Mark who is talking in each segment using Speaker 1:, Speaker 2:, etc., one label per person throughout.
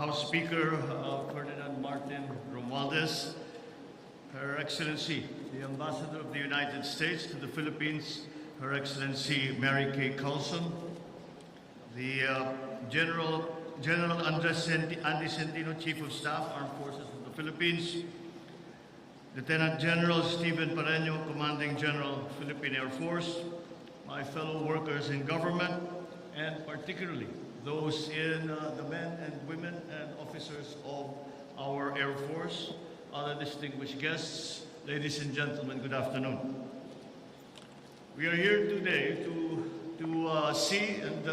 Speaker 1: House Speaker Ferdinand Martin Romualdez, Her Excellency, the Ambassador of the United States to the Philippines, Her Excellency Mary Kay Carlson, the General Andy Centino, Chief of Staff, Armed Forces of the Philippines, Lieutenant General Stephen Pareño, Commanding General, Philippine Air Force, my fellow workers in government, and particularly those in the men and women and officers of our Air Force, other distinguished guests, ladies and gentlemen, good afternoon. We are here today to see and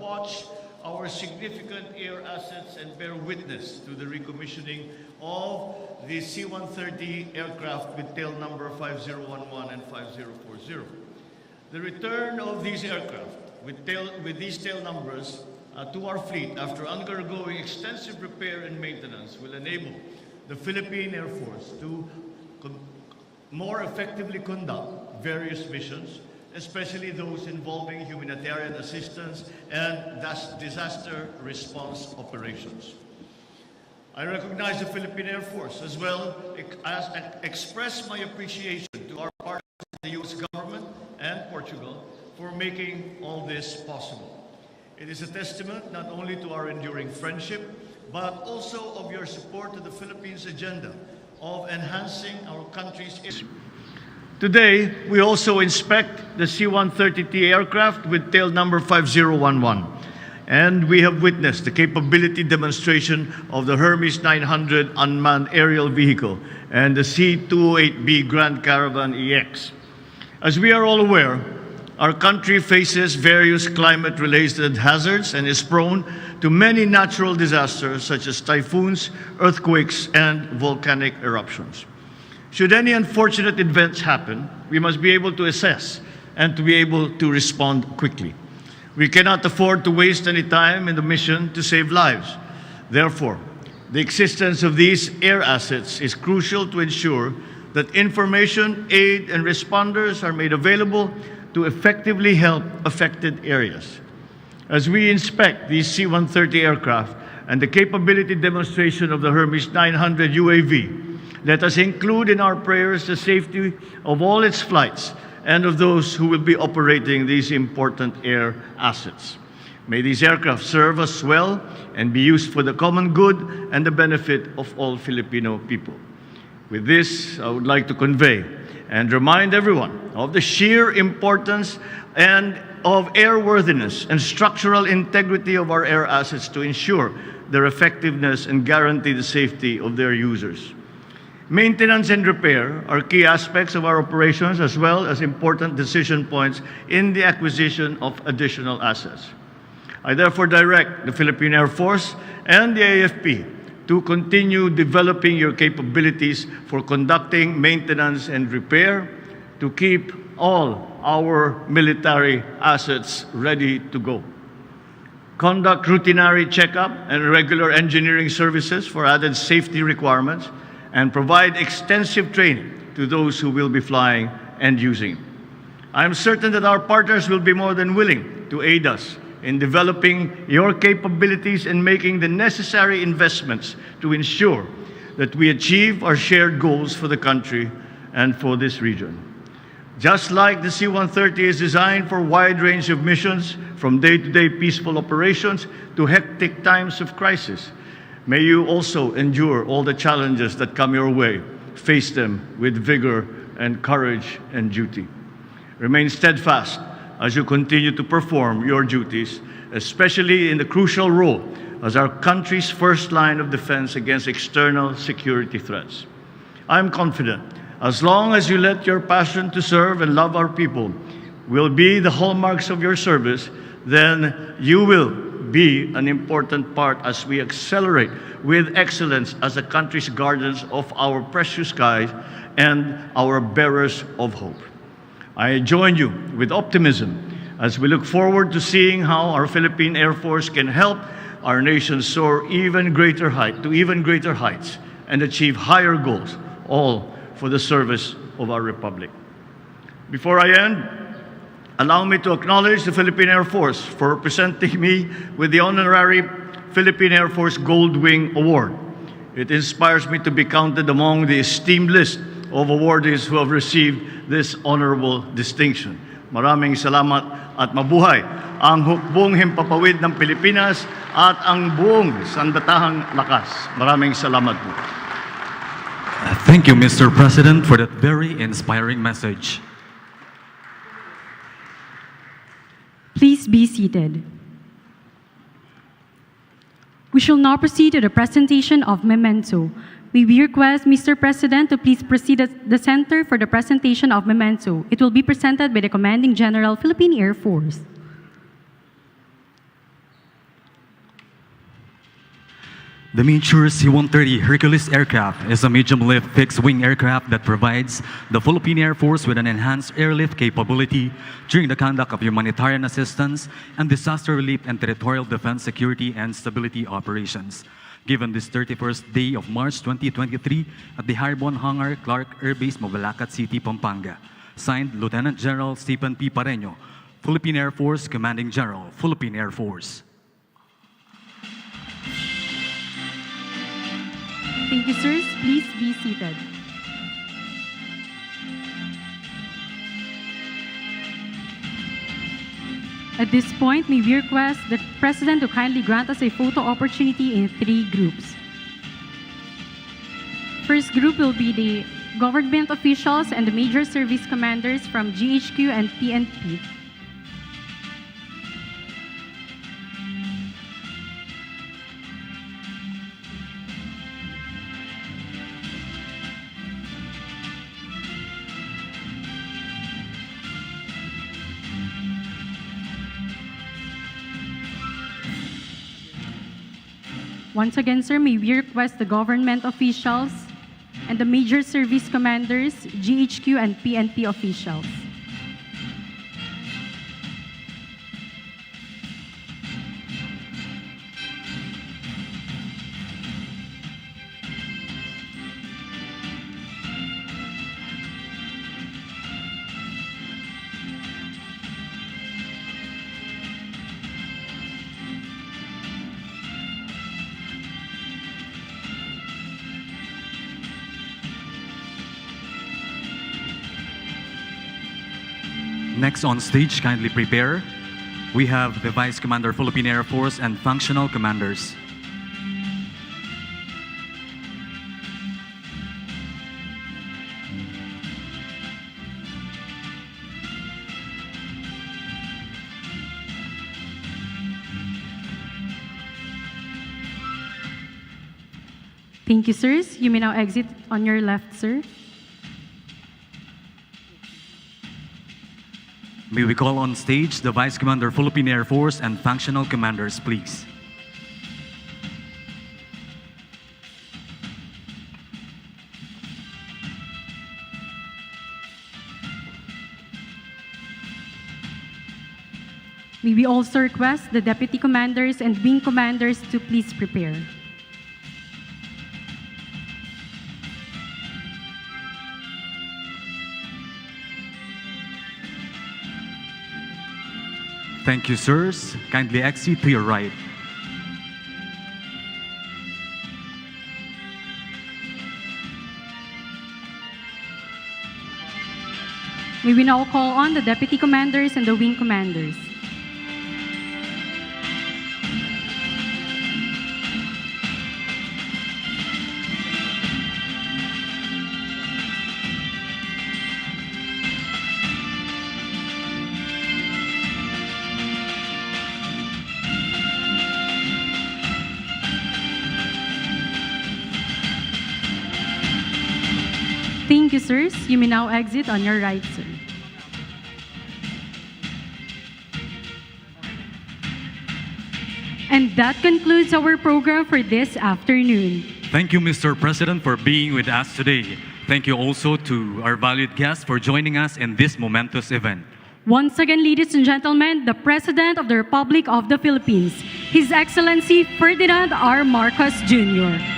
Speaker 1: watch our significant air assets and bear witness to the recommissioning of the C130 aircraft with tail number 5011 and 5040. The return of these aircraft with these tail numbers to our fleet after undergoing extensive repair and maintenance will enable the Philippine Air Force to more effectively conduct various missions, especially those involving humanitarian assistance and disaster response operations. I recognize the Philippine Air Force as well as express my appreciation to our partners in the U.S. government and Portugal for making all this possible. It is a testament not only to our enduring friendship, but also of your support to the Philippines' agenda of enhancing our country's. Today, we also inspect the C-130T aircraft with tail number 5011. And we have witnessed the capability demonstration of the Hermes 900 unmanned aerial vehicle and the C-208B Grand Caravan EX. As we are all aware, our country faces various climate-related hazards and is prone to many natural disasters such as typhoons, earthquakes, and volcanic eruptions. Should any unfortunate events happen, we must be able to assess and to be able to respond quickly. We cannot afford to waste any time in the mission to save lives. Therefore, the existence of these air assets is crucial to ensure that information, aid, and responders are made available to effectively help affected areas. As we inspect these C-130 aircraft and the capability demonstration of the Hermes 900 UAV, let us include in our prayers the safety of all its flights and of those who will be operating these important air assets. May these aircraft serve us well and be used for the common good and the benefit of all Filipino people. With this, I would like to convey and remind everyone of the sheer importance and of airworthiness and structural integrity of our air assets to ensure their effectiveness and guarantee the safety of their users. Maintenance and repair are key aspects of our operations as well as important decision points in the acquisition of additional assets. I therefore direct the Philippine Air Force and the AFP to continue developing your capabilities for conducting maintenance and repair to keep all our military assets ready to go. Conduct routinary checkup and regular engineering services for added safety requirements and provide extensive training to those who will be flying and using it. I am certain that our partners will be more than willing to aid us in developing your capabilities and making the necessary investments to ensure that we achieve our shared goals for the country and for this region. Just like the C-130 is designed for a wide range of missions, from day-to-day peaceful operations to hectic times of crisis, may you also endure all the challenges that come your way, face them with vigor and courage and duty. Remain steadfast as you continue to perform your duties, especially in the crucial role as our country's first line of defense against external security threats. I am confident, as long as you let your passion to serve and love our people will be the hallmarks of your service, then you will be an important part as we accelerate with excellence as the country's guardians of our precious skies and our bearers of hope. I join you with optimism as we look forward to seeing how our Philippine Air Force can help our nation soar to even greater heights and achieve higher goals, all for the service of our Republic. Before I end, allow me to acknowledge the Philippine Air Force for presenting me with the honorary Philippine Air Force Gold Wing Award. It inspires me to be counted among the esteemed list of awardees who have received this honorable distinction. Maraming salamat at mabuhay ang hukbong himpapawid ng Pilipinas at ang buong sandatahang lakas. Maraming salamat po.
Speaker 2: Thank you, Mr. President, for that very inspiring message.
Speaker 3: Please be seated. We shall now proceed to the presentation of memento. May we request Mr. President to please proceed at the center for the presentation of memento. It will be presented by the Commanding General, Philippine Air Force.
Speaker 2: The miniature C130 Hercules aircraft is a medium-lift fixed-wing aircraft that provides the Philippine Air Force with an enhanced airlift capability during the conduct of humanitarian assistance and disaster relief and territorial defense, security, and stability operations. Given this 31st day of March 2023 at the Harbon Hangar, Clark Air Base, Mabalacat City, Pampanga. Signed, Lieutenant General Stephen P. Pareño, Philippine Air Force, Commanding General, Philippine Air Force.
Speaker 3: Thank you, sirs. Please be seated. At this point, may we request the President to kindly grant us a photo opportunity in 3 groups. First group will be the government officials and the major service commanders from GHQ and PNP. Once again, sir, may we request the government officials and the major service commanders, GHQ and PNP officials.
Speaker 2: Next on stage, kindly prepare. We have the Vice Commander, Philippine Air Force, and functional commanders.
Speaker 3: Thank you, sirs. You may now exit on your left, sir.
Speaker 2: May we call on stage the Vice Commander, Philippine Air Force, and functional commanders, please.
Speaker 3: May we also request the deputy commanders and wing commanders to please prepare.
Speaker 2: Thank you, sirs. Kindly exit to your right.
Speaker 3: May we now call on the deputy commanders and the wing commanders. Thank you, sirs. You may now exit on your right, sir. And that concludes our program for this afternoon.
Speaker 2: Thank you, Mr. President, for being with us today. Thank you also to our valued guests for joining us in this momentous event.
Speaker 3: Once again, ladies and gentlemen, the President of the Republic of the Philippines, His Excellency Ferdinand R. Marcos Jr.